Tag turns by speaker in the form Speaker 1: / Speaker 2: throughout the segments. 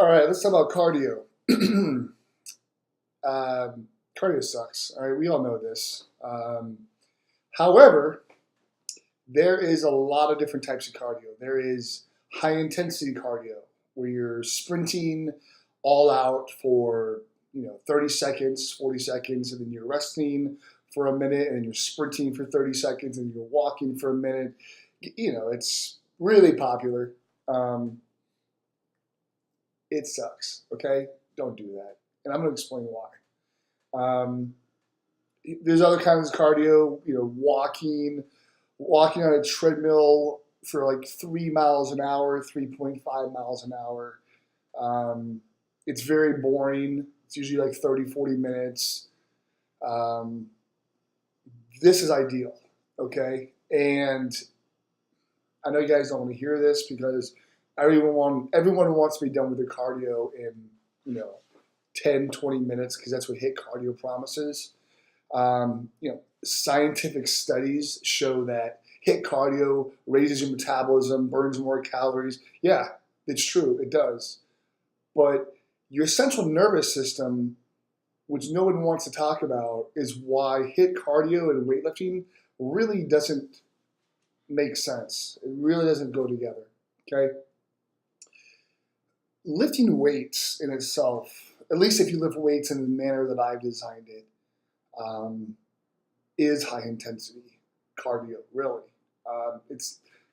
Speaker 1: All right, let's talk about cardio. Cardio sucks. All right, we all know this. However, there is a lot of different types of cardio. There is high intensity cardio where you're sprinting all out for 30 seconds, 40 seconds, and then you're resting for a minute, and then you're sprinting for 30 seconds, and you're walking for a minute. It's really popular. Um, it sucks. Okay, don't do that, and I'm going to explain why. Um, there's other kinds of cardio. Walking on a treadmill for like 3 miles an hour, 3.5 miles an hour. It's very boring. It's usually like 30, 40 minutes. Um, this is ideal, okay? And I know you guys don't want to hear this because everyone wants to be done with their cardio in, 10, 20 minutes because that's what HIIT cardio promises. Scientific studies show that HIIT cardio raises your metabolism, burns more calories. Yeah, it's true, it does. But your central nervous system, which no one wants to talk about, is why HIIT cardio and weightlifting really doesn't make sense. It really doesn't go together, okay? Lifting weights in itself, at least if you lift weights in the manner that I've designed it, is high intensity cardio, really.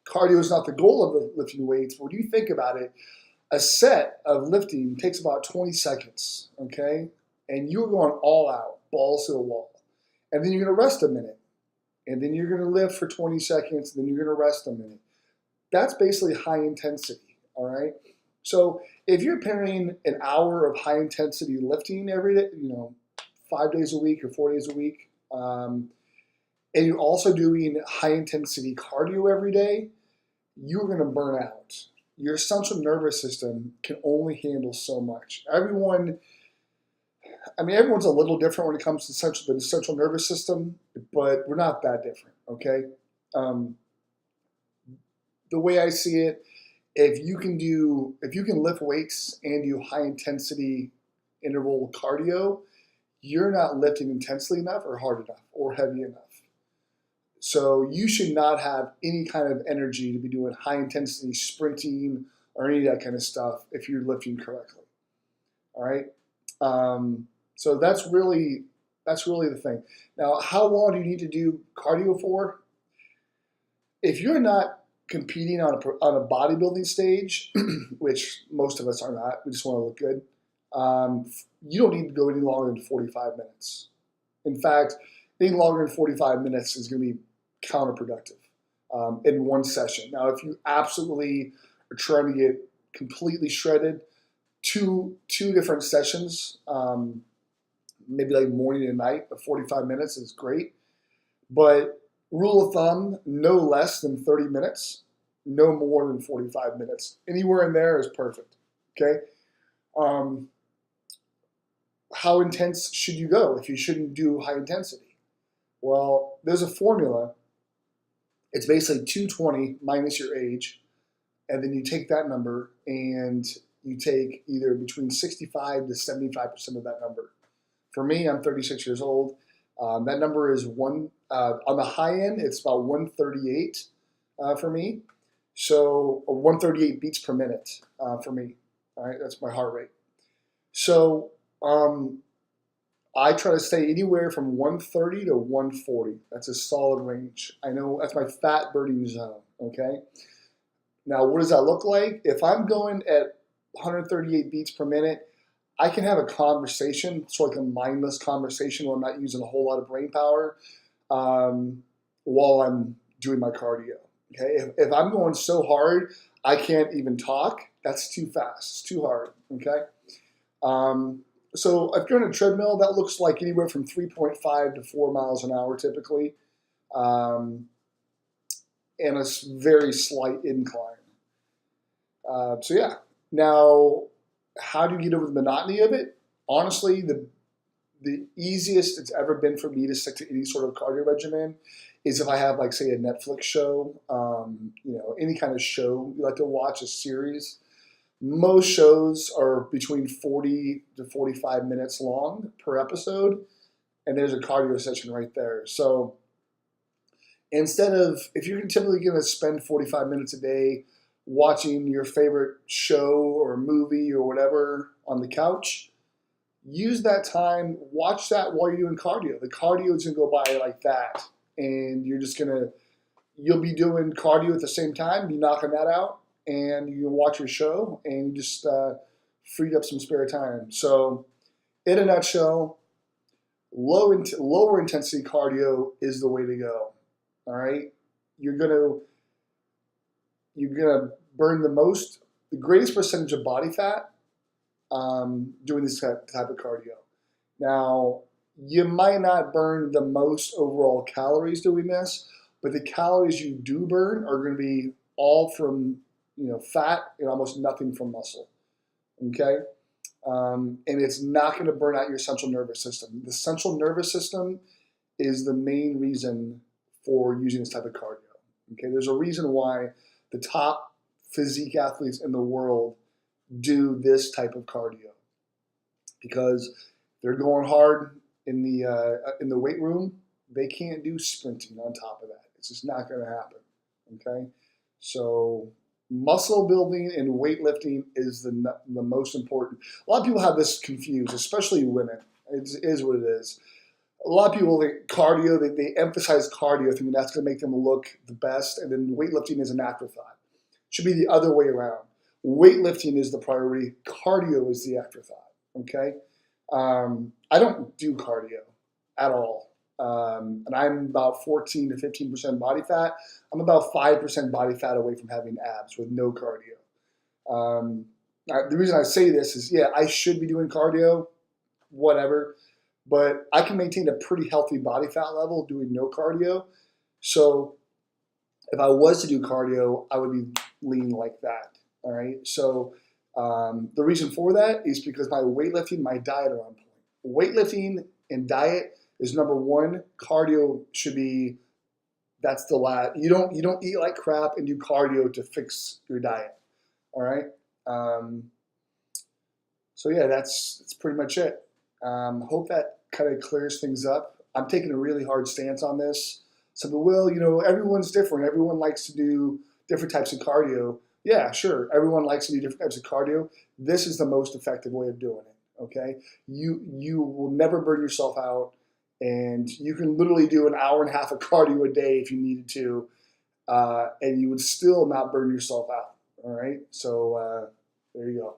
Speaker 1: Cardio is not the goal of the lifting weights, but when you think about it, a set of lifting takes about 20 seconds, okay? And you're going all out, balls to the wall. And then you're going to rest a minute. And then you're going to lift for 20 seconds, and then you're going to rest a minute. That's basically high intensity, all right? So if you're pairing an hour of high intensity lifting every day, 5 days a week or 4 days a week, and you're also doing high intensity cardio every day, you're going to burn out. Your central nervous system can only handle so much. Everyone's a little different when it comes to the central nervous system, but we're not that different, okay? The way I see it, if you can lift weights and do high intensity interval cardio, you're not lifting intensely enough or hard enough or heavy enough. So you should not have any kind of energy to be doing high intensity sprinting or any of that kind of stuff if you're lifting correctly. All right. So that's really the thing. Now, how long do you need to do cardio for? If you're not competing on a bodybuilding stage, which most of us are not, we just want to look good. You don't need to go any longer than 45 minutes. In fact, any longer than 45 minutes is going to be counterproductive in one session. Now, if you absolutely are trying to get completely shredded, two different sessions, maybe like morning and night of 45 minutes is great. But rule of thumb, no less than 30 minutes, no more than 45 minutes. Anywhere in there is perfect, okay? How intense should you go if you shouldn't do high intensity? Well, there's a formula. It's basically 220 minus your age, and then you take that number and you take either between 65 to 75% of that number. For me, I'm 36 years old. That number is on the high end, it's about 138 for me. So 138 beats per minute for me. All right, that's my heart rate. So I try to stay anywhere from 130 to 140. That's a solid range. I know that's my fat burning zone, okay? Now, what does that look like? If I'm going at 138 beats per minute, I can have a conversation, sort of like a mindless conversation where I'm not using a whole lot of brain power while I'm doing my cardio, okay? If I'm going so hard, I can't even talk, that's too fast. It's too hard, okay? So if you're on a treadmill, that looks like anywhere from 3.5 to 4 miles an hour typically, and a very slight incline. So yeah. Now, how do you get over the monotony of it? Honestly, the easiest it's ever been for me to stick to any sort of cardio regimen is if I have, like, say, a Netflix show, any kind of show you like to watch, a series. Most shows are between 40 to 45 minutes long per episode, and there's a cardio session right there. So instead of, if you're typically going to spend 45 minutes a day watching your favorite show or movie or whatever on the couch, use that time, watch that while you're doing cardio. The cardio is going to go by like that. And you'll be doing cardio at the same time, be knocking that out, and you can watch your show and just freed up some spare time. So, in a nutshell, lower intensity cardio is the way to go. All right, you're gonna burn the greatest percentage of body fat doing this type of cardio. Now, you might not burn the most overall calories doing this, but the calories you do burn are going to be all from fat and almost nothing from muscle. Okay, and it's not going to burn out your central nervous system. The central nervous system is the main reason for using this type of cardio. Okay, there's a reason why the top physique athletes in the world do this type of cardio, because they're going hard in the weight room. They can't do sprinting on top of that. It's just not going to happen. Okay, so muscle building and weightlifting is the most important. A lot of people have this confused, especially women. It is what it is. A lot of people think cardio, they emphasize cardio, thinking that's going to make them look the best, and then weightlifting is an afterthought. It should be the other way around. Weightlifting is the priority. Cardio is the afterthought. Okay, I don't do cardio at all, and I'm about 14 to 15% body fat. I'm about 5% body fat away from having abs with no cardio. The reason I say this is, yeah, I should be doing cardio, whatever, but I can maintain a pretty healthy body fat level doing no cardio. So if I was to do cardio, I would be lean like that. All right. So the reason for that is because my weightlifting, my diet are on point. Weightlifting and diet is number one. Cardio should be, that's the last. You don't eat like crap and do cardio to fix your diet. All right. So yeah, that's pretty much it. Hope that kind of clears things up. I'm taking a really hard stance on this. Some people, well, everyone's different. Everyone likes to do different types of cardio. Yeah, sure. Everyone likes to do different types of cardio. This is the most effective way of doing it. Okay, you will never burn yourself out, and you can literally do an hour and a half of cardio a day if you needed to, and you would still not burn yourself out. All right, so there you go.